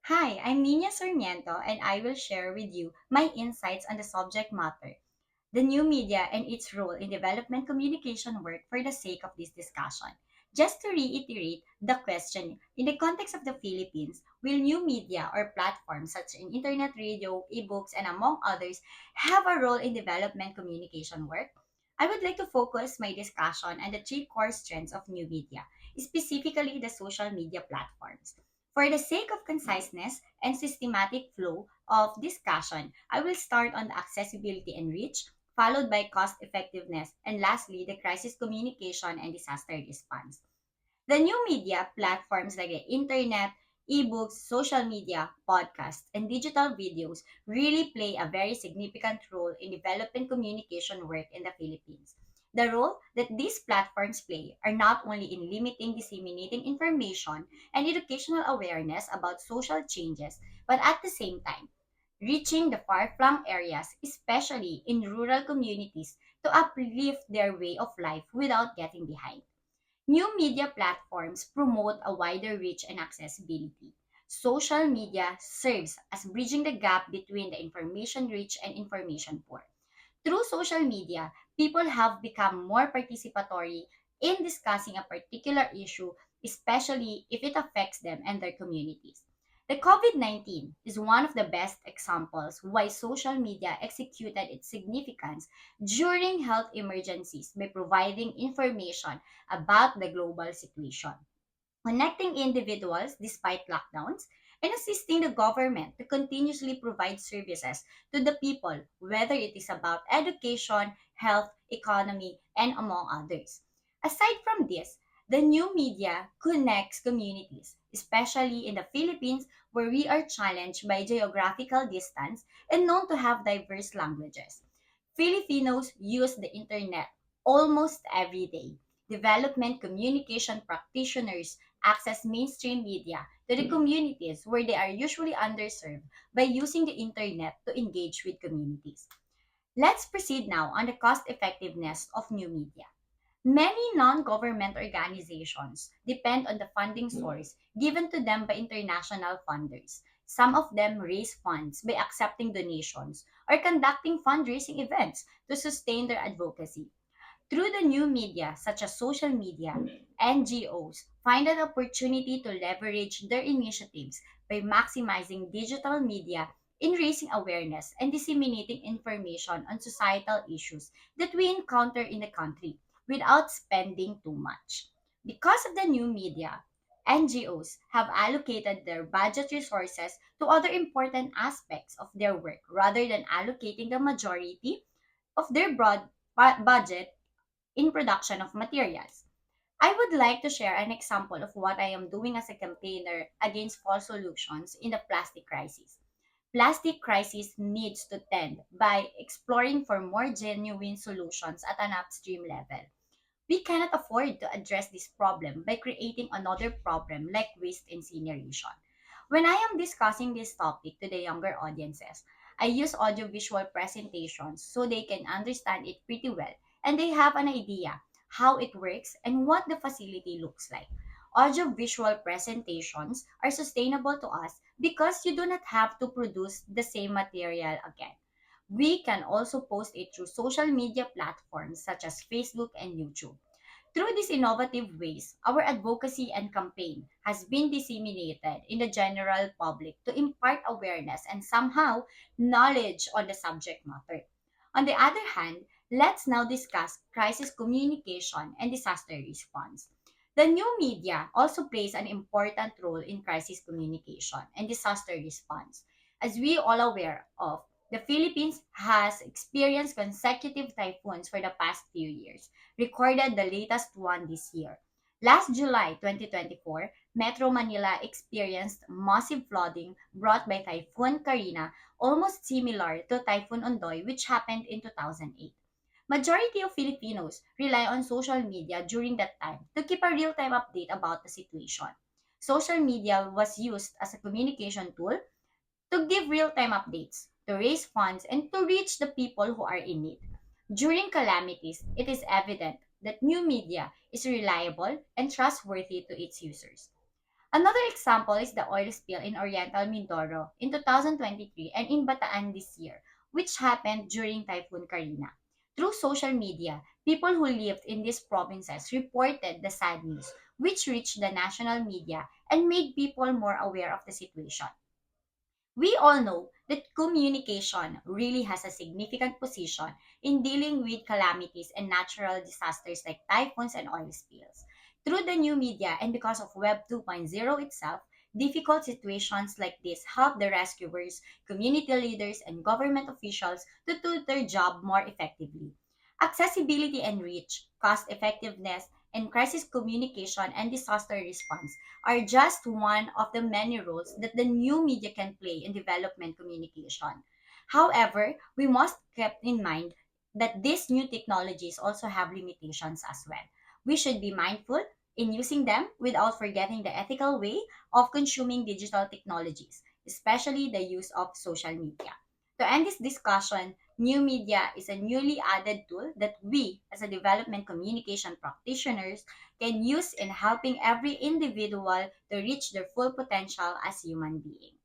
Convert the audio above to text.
Hi, I'm Nina Sarmiento, and I will share with you my insights on the subject matter, the new media and its role in development communication work for the sake of this discussion. Just to reiterate the question, in the context of the Philippines, will new media or platforms such as internet radio, ebooks, and among others have a role in development communication work? I would like to focus my discussion on the three core strengths of new media, specifically the social media platforms. For the sake of conciseness and systematic flow of discussion, I will start on the accessibility and reach, followed by cost effectiveness, and lastly, the crisis communication and disaster response. The new media platforms like the internet, ebooks, social media, podcasts, and digital videos really play a very significant role in developing communication work in the Philippines. The role that these platforms play are not only in limiting disseminating information and educational awareness about social changes, but at the same time, reaching the far-flung areas, especially in rural communities, to uplift their way of life without getting behind. New media platforms promote a wider reach and accessibility. Social media serves as bridging the gap between the information rich and information poor. Through social media, people have become more participatory in discussing a particular issue, especially if it affects them and their communities. The COVID 19 is one of the best examples why social media executed its significance during health emergencies by providing information about the global situation, connecting individuals despite lockdowns, and assisting the government to continuously provide services to the people, whether it is about education, health, economy, and among others. Aside from this, the new media connects communities, especially in the Philippines, where we are challenged by geographical distance and known to have diverse languages. Filipinos use the internet almost every day. Development communication practitioners access mainstream media to the communities where they are usually underserved by using the internet to engage with communities. Let's proceed now on the cost effectiveness of new media. Many non government organizations depend on the funding source given to them by international funders. Some of them raise funds by accepting donations or conducting fundraising events to sustain their advocacy. Through the new media, such as social media, NGOs find an opportunity to leverage their initiatives by maximizing digital media in raising awareness and disseminating information on societal issues that we encounter in the country without spending too much. Because of the new media, NGOs have allocated their budget resources to other important aspects of their work rather than allocating the majority of their budget in production of materials. I would like to share an example of what I am doing as a campaigner against false solutions in the plastic crisis. Plastic crisis needs to tend by exploring for more genuine solutions at an upstream level. We cannot afford to address this problem by creating another problem like waste incineration. When I am discussing this topic to the younger audiences, I use audiovisual presentations so they can understand it pretty well and they have an idea how it works and what the facility looks like. Audiovisual presentations are sustainable to us because you do not have to produce the same material again. We can also post it through social media platforms such as Facebook and YouTube. Through these innovative ways, our advocacy and campaign has been disseminated in the general public to impart awareness and somehow knowledge on the subject matter. On the other hand, let's now discuss crisis communication and disaster response. The new media also plays an important role in crisis communication and disaster response. As we all aware of, the Philippines has experienced consecutive typhoons for the past few years, recorded the latest one this year. Last July 2024, Metro Manila experienced massive flooding brought by Typhoon Karina, almost similar to Typhoon Ondoy, which happened in 2008. Majority of Filipinos rely on social media during that time to keep a real-time update about the situation. Social media was used as a communication tool to give real-time updates, to raise funds, and to reach the people who are in need. During calamities, it is evident that new media is reliable and trustworthy to its users. Another example is the oil spill in Oriental Mindoro in 2023 and in Bataan this year, which happened during Typhoon Karina. Through social media, people who lived in these provinces reported the sad news, which reached the national media and made people more aware of the situation. We all know that communication really has a significant position in dealing with calamities and natural disasters like typhoons and oil spills. Through the new media and because of Web 2.0 itself, difficult situations like this help the rescuers, community leaders, and government officials to do their job more effectively. Accessibility and reach, cost effectiveness, and crisis communication and disaster response are just one of the many roles that the new media can play in development communication. However, we must keep in mind that these new technologies also have limitations as well. We should be mindful in using them without forgetting the ethical way of consuming digital technologies, especially the use of social media. To end this discussion, new media is a newly added tool that we, as a development communication practitioners, can use in helping every individual to reach their full potential as human being.